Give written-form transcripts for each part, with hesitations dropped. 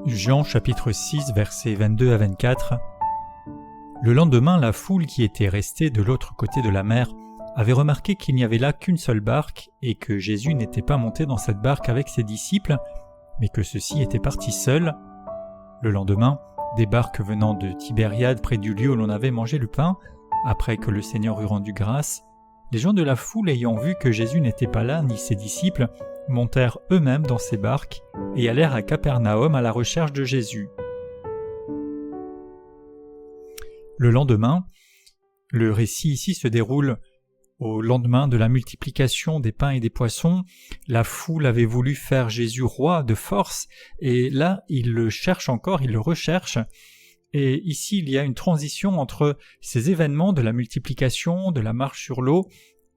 Jean chapitre 6 versets 22 à 24. Le lendemain, la foule qui était restée de l'autre côté de la mer avait remarqué qu'il n'y avait là qu'une seule barque et que Jésus n'était pas monté dans cette barque avec ses disciples, mais que ceux-ci étaient partis seuls. Le lendemain, des barques venant de Tibériade près du lieu où l'on avait mangé le pain, après que le Seigneur eut rendu grâce, les gens de la foule ayant vu que Jésus n'était pas là ni ses disciples, montèrent eux-mêmes dans ces barques et allèrent à Capernaum à la recherche de Jésus. Le lendemain, le récit ici se déroule au lendemain de la multiplication des pains et des poissons. La foule avait voulu faire Jésus roi de force, et là, il le cherche encore, il le recherche. Et ici, il y a une transition entre ces événements de la multiplication, de la marche sur l'eau,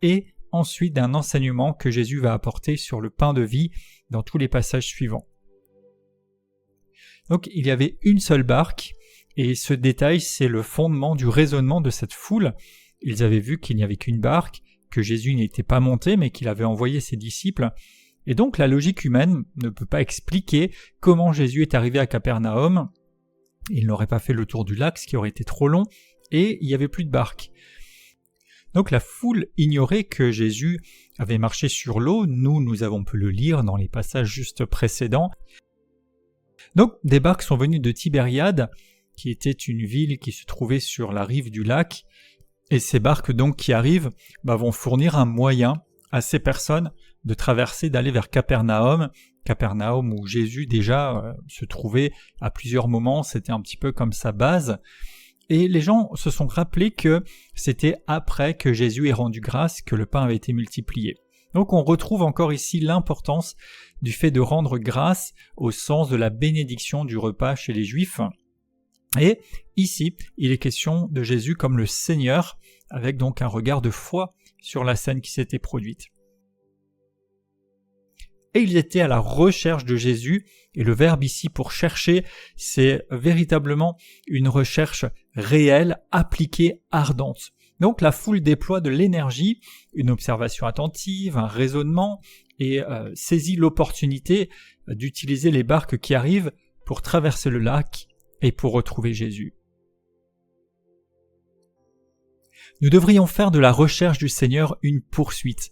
et ensuite d'un enseignement que Jésus va apporter sur le pain de vie dans tous les passages suivants. Donc, il y avait une seule barque, et ce détail, c'est le fondement du raisonnement de cette foule. Ils avaient vu qu'il n'y avait qu'une barque, que Jésus n'était pas monté, mais qu'il avait envoyé ses disciples. Et donc, la logique humaine ne peut pas expliquer comment Jésus est arrivé à Capernaum. Il n'aurait pas fait le tour du lac, ce qui aurait été trop long, et il n'y avait plus de barque. Donc, la foule ignorait que Jésus avait marché sur l'eau. Nous avons pu le lire dans les passages juste précédents. Donc, des barques sont venues de Tibériade, qui était une ville qui se trouvait sur la rive du lac, et ces barques donc qui arrivent vont fournir un moyen à ces personnes de traverser, d'aller vers Capernaum où Jésus déjà se trouvait à plusieurs moments, c'était un petit peu comme sa base, et les gens se sont rappelés que c'était après que Jésus ait rendu grâce que le pain avait été multiplié. Donc on retrouve encore ici l'importance du fait de rendre grâce au sens de la bénédiction du repas chez les Juifs. Et ici, il est question de Jésus comme le Seigneur, avec donc un regard de foi sur la scène qui s'était produite. Et ils étaient à la recherche de Jésus, et le verbe ici pour chercher, c'est véritablement une recherche réelle, appliquée, ardente. Donc la foule déploie de l'énergie, une observation attentive, un raisonnement, et saisit l'opportunité d'utiliser les barques qui arrivent pour traverser le lac et pour retrouver Jésus. Nous devrions faire de la recherche du Seigneur une poursuite.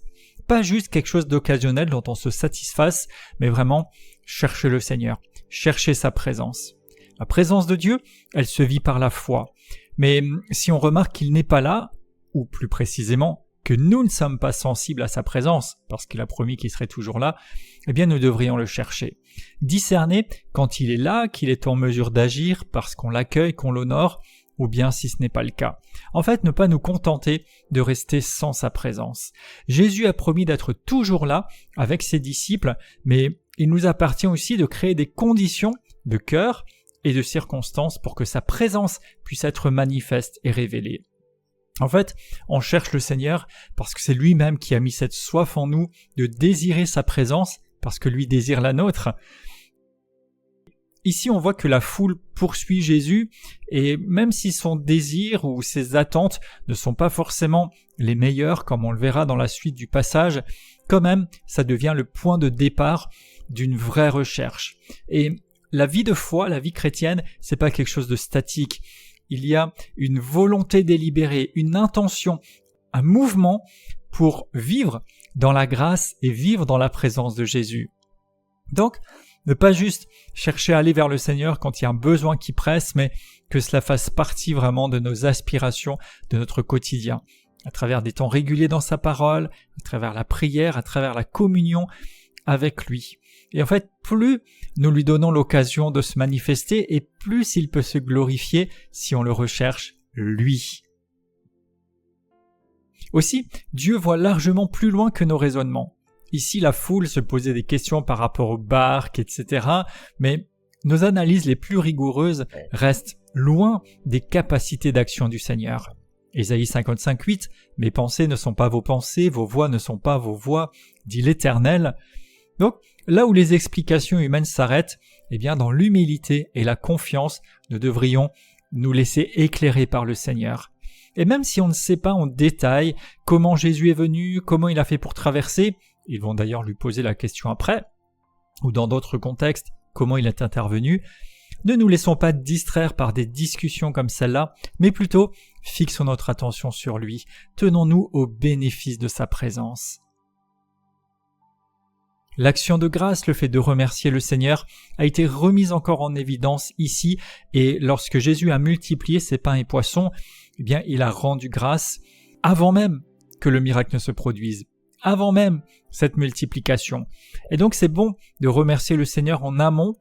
Pas juste quelque chose d'occasionnel dont on se satisfasse, mais vraiment chercher le Seigneur, chercher sa présence. La présence de Dieu, elle se vit par la foi. Mais si on remarque qu'il n'est pas là, ou plus précisément, que nous ne sommes pas sensibles à sa présence, parce qu'il a promis qu'il serait toujours là, eh bien nous devrions le chercher. Discerner quand il est là, qu'il est en mesure d'agir parce qu'on l'accueille, qu'on l'honore, ou bien si ce n'est pas le cas. En fait, ne pas nous contenter de rester sans sa présence. Jésus a promis d'être toujours là avec ses disciples, mais il nous appartient aussi de créer des conditions de cœur et de circonstances pour que sa présence puisse être manifeste et révélée. En fait, on cherche le Seigneur parce que c'est lui-même qui a mis cette soif en nous de désirer sa présence, parce que lui désire la nôtre. Ici, on voit que la foule poursuit Jésus, et même si son désir ou ses attentes ne sont pas forcément les meilleures, comme on le verra dans la suite du passage, quand même, ça devient le point de départ d'une vraie recherche. Et la vie de foi, la vie chrétienne, c'est pas quelque chose de statique. Il y a une volonté délibérée, une intention, un mouvement pour vivre dans la grâce et vivre dans la présence de Jésus. Donc, ne pas juste chercher à aller vers le Seigneur quand il y a un besoin qui presse, mais que cela fasse partie vraiment de nos aspirations, de notre quotidien, à travers des temps réguliers dans sa parole, à travers la prière, à travers la communion avec lui. Et en fait, plus nous lui donnons l'occasion de se manifester, et plus il peut se glorifier si on le recherche, lui. Aussi, Dieu voit largement plus loin que nos raisonnements. Ici, la foule se posait des questions par rapport aux barques, etc., mais nos analyses les plus rigoureuses restent loin des capacités d'action du Seigneur. Ésaïe 55:8, « Mes pensées ne sont pas vos pensées, vos voix ne sont pas vos voix, dit l'Éternel. » Donc, là où les explications humaines s'arrêtent, eh bien, dans l'humilité et la confiance, nous devrions nous laisser éclairer par le Seigneur. Et même si on ne sait pas en détail comment Jésus est venu, comment il a fait pour traverser, ils vont d'ailleurs lui poser la question après, ou dans d'autres contextes, comment il est intervenu. Ne nous laissons pas distraire par des discussions comme celle-là, mais plutôt fixons notre attention sur lui. Tenons-nous au bénéfice de sa présence. L'action de grâce, le fait de remercier le Seigneur, a été remise encore en évidence ici, et lorsque Jésus a multiplié ses pains et poissons, eh bien, il a rendu grâce avant même que le miracle ne se produise, avant même cette multiplication. Et donc c'est bon de remercier le Seigneur en amont,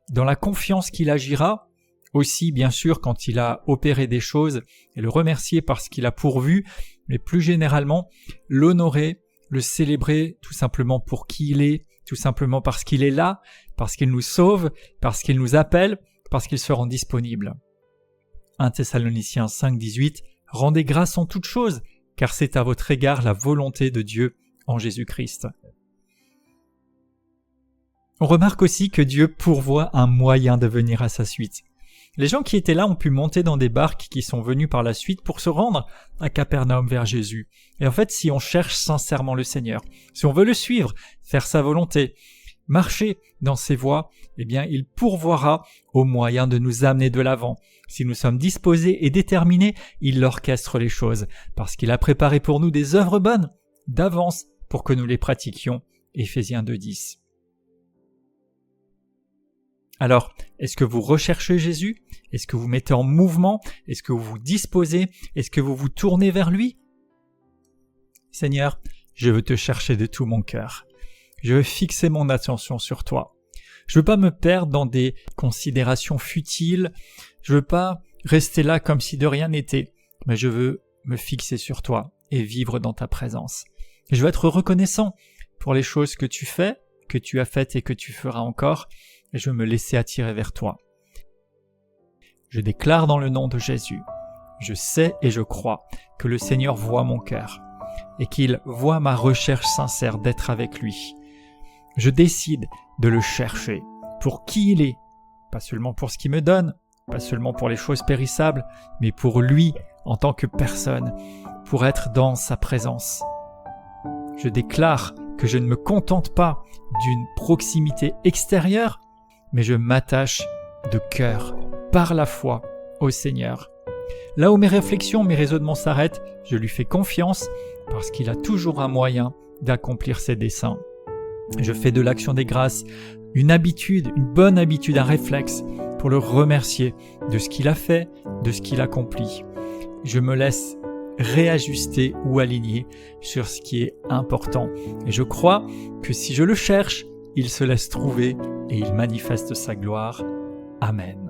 dans la confiance qu'il agira, aussi bien sûr quand il a opéré des choses, et le remercier parce qu'il a pourvu, mais plus généralement l'honorer, le célébrer tout simplement pour qui il est, tout simplement parce qu'il est là, parce qu'il nous sauve, parce qu'il nous appelle, parce qu'il se rend disponible. 1 Thessaloniciens 5,18 « Rendez grâce en toutes choses, car c'est à votre égard la volonté de Dieu en Jésus-Christ. » On remarque aussi que Dieu pourvoit un moyen de venir à sa suite. Les gens qui étaient là ont pu monter dans des barques qui sont venus par la suite pour se rendre à Capernaum vers Jésus. Et en fait, si on cherche sincèrement le Seigneur, si on veut le suivre, faire sa volonté, marcher dans ses voies, eh bien, il pourvoira au moyen de nous amener de l'avant. Si nous sommes disposés et déterminés, il orchestre les choses, parce qu'il a préparé pour nous des œuvres bonnes, d'avance, pour que nous les pratiquions. Éphésiens 2,10. Alors, est-ce que vous recherchez Jésus? Est-ce que vous mettez en mouvement? Est-ce que vous vous disposez? Est-ce que vous vous tournez vers lui? Seigneur, je veux te chercher de tout mon cœur. Je veux fixer mon attention sur toi. Je veux pas me perdre dans des considérations futiles. Je veux pas rester là comme si de rien n'était. Mais je veux me fixer sur toi et vivre dans ta présence. Je veux être reconnaissant pour les choses que tu fais, que tu as faites et que tu feras encore. Et je veux me laisser attirer vers toi. Je déclare dans le nom de Jésus, je sais et je crois que le Seigneur voit mon cœur et qu'il voit ma recherche sincère d'être avec lui. Je décide de le chercher pour qui il est, pas seulement pour ce qu'il me donne, pas seulement pour les choses périssables, mais pour lui en tant que personne, pour être dans sa présence. Je déclare que je ne me contente pas d'une proximité extérieure, mais je m'attache de cœur, par la foi, au Seigneur. Là où mes réflexions, mes raisonnements s'arrêtent, je lui fais confiance parce qu'il a toujours un moyen d'accomplir ses desseins. Je fais de l'action des grâces une habitude, une bonne habitude, un réflexe pour le remercier de ce qu'il a fait, de ce qu'il accomplit. Je me laisse réajuster ou aligner sur ce qui est important. Et je crois que si je le cherche, il se laisse trouver et il manifeste sa gloire. Amen.